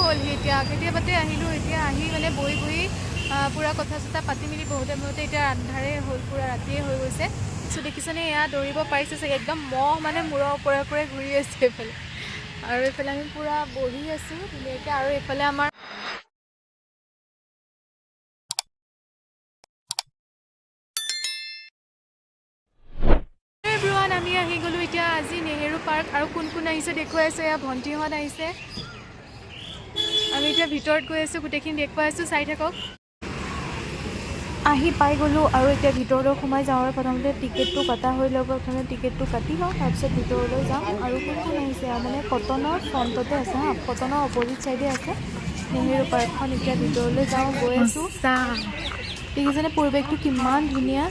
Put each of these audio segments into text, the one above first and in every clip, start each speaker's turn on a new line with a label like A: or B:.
A: হ'লহি এতিয়া কেতিয়াবাতে আহিলোঁ এতিয়া আহি মানে বহি বহি পূৰা কথা চথা পাতি মেলি বহুতে বহুতে এতিয়া আন্ধাৰে হ'ল পূৰা ৰাতিয়ে হৈ গৈছে দেখিছনে এয়া দৌৰিব পাৰিছে চাগে একদম মহ মানে মূৰৰ ওপৰে ওপৰে ঘূৰি আছে এইফালে আৰু এইফালে আমি পূৰা বহি আছোঁ ধুনীয়াকৈ আৰু এইফালে আমাৰ আমি আহি গ'লোঁ এতিয়া আজি নেহেৰু পাৰ্ক আৰু কোন কোন আহিছে দেখুৱাই আছোঁ এয়া ভণ্টিহঁত আহিছে আমি এতিয়া ভিতৰত গৈ আছোঁ গোটেইখিনি দেখুৱাই আছোঁ চাই থাকক আহি পাই গ'লোঁ আৰু এতিয়া ভিতৰলৈ সোমাই যাওঁ আৰু প্ৰথমতে টিকেটটো কটা হৈ ল'ব প্ৰথমে টিকেটটো কাটি লওঁ তাৰপিছত ভিতৰলৈ যাম আৰু কোন কোন আহিছে মানে কটনৰ ফ্ৰণ্টতে আছে হা কটনৰ অপজিট চাইডে আছে নেহেৰু পাৰ্কখন এতিয়া ভিতৰলৈ যাওঁ গৈ আছোঁ দেখিছেনে পৰিৱেশটো কিমান ধুনীয়া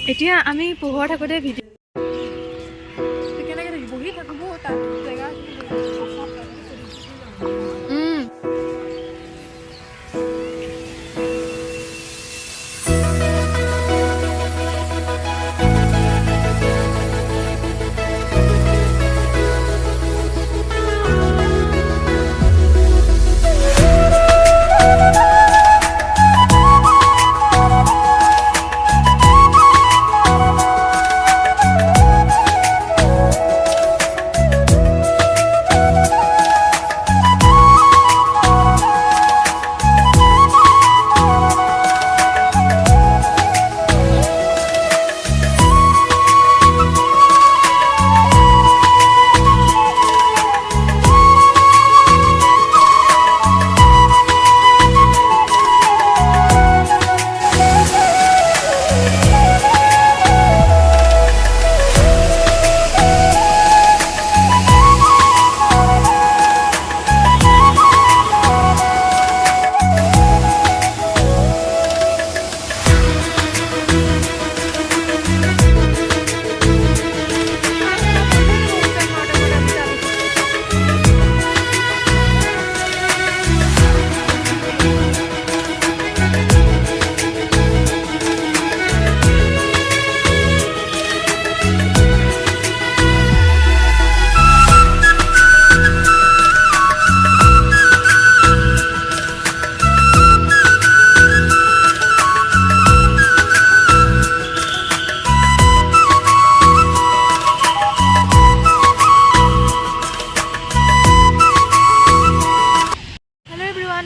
A: এতিয়া আমি পোহৰ থাকোঁতে ভিডিঅ' কেনেকৈ বহি থাকোঁ তাত জেগা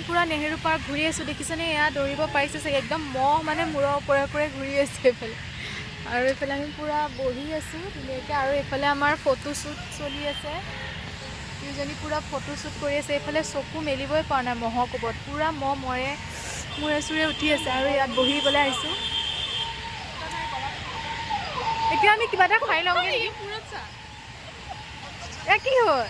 A: পূৰা নেহেৰু পাৰ্ক ঘূৰি আছোঁ দেখিছনে এয়া দৌৰিব পাৰিছে চাগে একদম মহ মানে মূৰৰ ওপৰে ওপৰে ঘূৰি আছে এইফালে আৰু এইফালে আমি পূৰা বহি আছোঁ ধুনীয়াকৈ আৰু এইফালে আমাৰ ফটোশ্বুট চলি আছে দুজনী পূৰা ফটোশ্বুট কৰি আছে এইফালে চকু মেলিবই পৰা নাই মহৰ কোবত পূৰা মহ মূৰে চূৰে উঠি আছে আৰু ইয়াত বহিবলৈ আহিছোঁ এতিয়া আমি কিবা এটা খাই লওঁগৈ কি হ'ল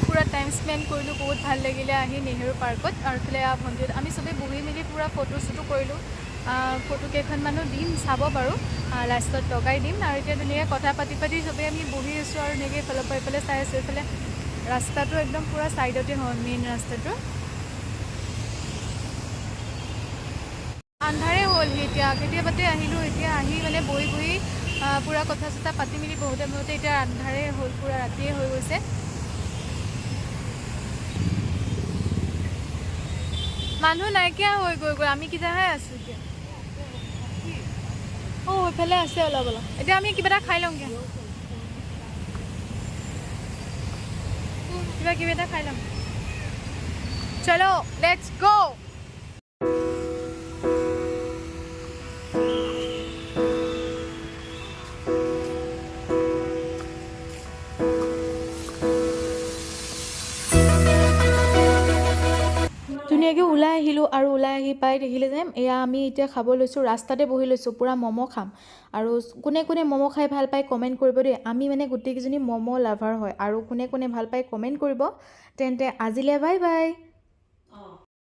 A: পূৰা টাইম স্পেণ্ড কৰিলোঁ বহুত ভাল লাগিলে আহি নেহেৰু পাৰ্কত আৰু এইফালে ভণ্টিত আমি চবেই বহি মেলি পূৰা ফটো শ্বুটো কৰিলোঁ ফটো কেইখনমানো দিম চাব বাৰু লাষ্টত লগাই দিম আৰু এতিয়া ধুনীয়াকৈ কথা পাতি পাতি চবেই আমি বহি আছোঁ আৰু ধুনীয়াকৈ এইফালৰ পৰা এইফালে চাই আছোঁ এইফালে ৰাস্তাটো একদম পূৰা ছাইডতে হয় মেইন ৰাস্তাটো আন্ধাৰে হ'লহি এতিয়া কেতিয়াবাতে আহিলোঁ এতিয়া আহি মানে বহি বহি পূৰা কথা চথা পাতি মেলি বহুতে বহুতে এতিয়া আন্ধাৰে হ'ল পূৰা ৰাতিয়ে হৈ গৈছে মানুহ নাইকিয়া হৈ গৈ আমি কেইটাহে আছোঁ এতিয়া এইফালে আছে অলপ অলপ এতিয়া আমি কিবা এটা খাই লওঁগৈ কিবা এটা খাই ল'ম চলো লেটছ গো ধুনীয়াকৈ ওলাই আহিলোঁ আৰু ওলাই আহি পাই দেখিলে যে এয়া আমি এতিয়া খাব লৈছোঁ ৰাস্তাতে বহি লৈছোঁ পূৰা ম'ম' খাম আৰু কোনে কোনে ম'ম' খাই ভাল পায় কমেণ্ট কৰিব দেই আমি মানে গোটেইকেইজনী ম'ম' লাভাৰ হয় আৰু কোনে কোনে ভাল পায় কমেণ্ট কৰিব তেন্তে আজিলৈ বাই বাই